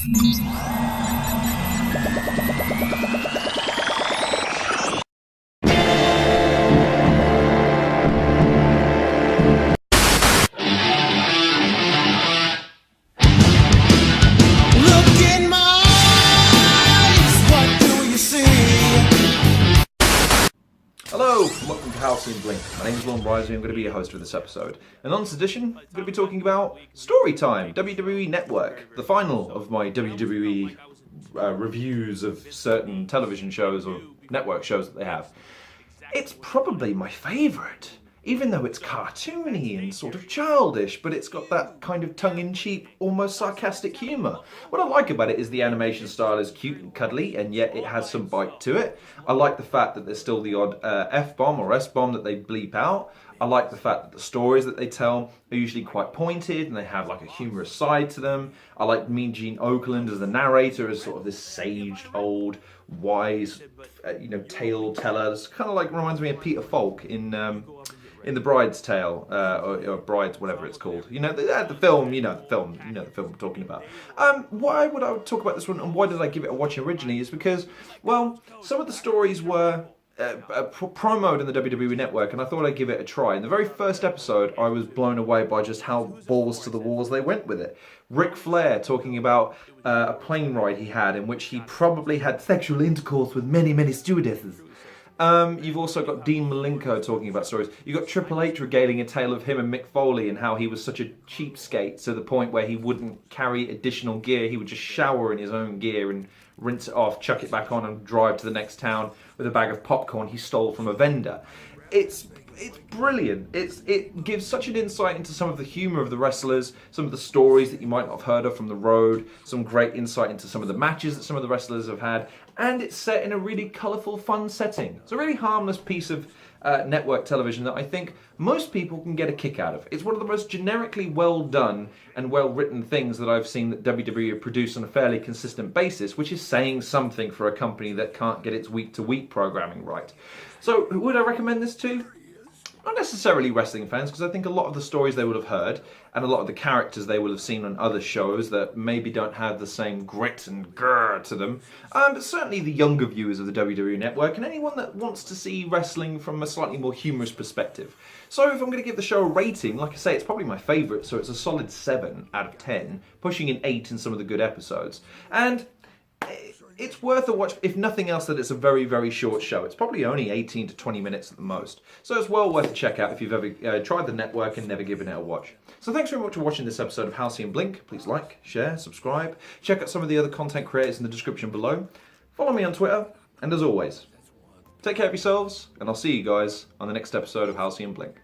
Hello, and welcome to Halcyon Blink. My name is Lon Rising, I'm going to be your host for this episode. And on this edition, I'm going to be talking about Story Time, WWE Network, the final of my WWE reviews of certain television shows or network shows that they have. It's probably my favourite, even though it's cartoony and sort of childish, but it's got that kind of tongue-in-cheek, almost sarcastic humour. What I like about it is the animation style is cute and cuddly, and yet it has some bite to it. I like the fact that there's still the odd F-bomb or S-bomb that they bleep out. I like the fact that the stories that they tell are usually quite pointed and they have like a humorous side to them. I like Mean Gene Okerlund as the narrator, as sort of this saged, old, wise, tale teller. It's kind of like reminds me of Peter Falk in The Bride's Tale, or Bride's, whatever it's called. The film I'm talking about. Why would I talk about this one, and why did I give it a watch originally, is because, well, some of the stories were promoted in the WWE Network, and I thought I'd give it a try. In the very first episode, I was blown away by just how balls to the walls they went with it. Ric Flair talking about a plane ride he had in which he probably had sexual intercourse with many, many stewardesses. You've also got Dean Malenko talking about stories. You've got Triple H regaling a tale of him and Mick Foley and how he was such a cheapskate to the point where he wouldn't carry additional gear. He would just shower in his own gear and rinse it off, chuck it back on and drive to the next town with a bag of popcorn he stole from a vendor. It's brilliant. It gives such an insight into some of the humour of the wrestlers, some of the stories that you might not have heard of from the road, some great insight into some of the matches that some of the wrestlers have had, and it's set in a really colourful, fun setting. It's a really harmless piece of network television that I think most people can get a kick out of. It's one of the most generically well done and well written things that I've seen that WWE produce on a fairly consistent basis, which is saying something for a company that can't get its week-to-week programming right. So, would I recommend this to? Not necessarily wrestling fans, because I think a lot of the stories they would have heard and a lot of the characters they will have seen on other shows that maybe don't have the same grit and grrr to them, but certainly the younger viewers of the WWE Network and anyone that wants to see wrestling from a slightly more humorous perspective. So if I'm going to give the show a rating, like I say, it's probably my favourite, so it's a solid 7 out of 10, pushing an 8 in some of the good episodes. And it's worth a watch, if nothing else, that it's a very, very short show. It's probably only 18 to 20 minutes at the most. So it's well worth a check out if you've ever tried the network and never given it a watch. So thanks very much for watching this episode of Halcyon Blink. Please like, share, subscribe. Check out some of the other content creators in the description below. Follow me on Twitter. And as always, take care of yourselves, and I'll see you guys on the next episode of Halcyon Blink.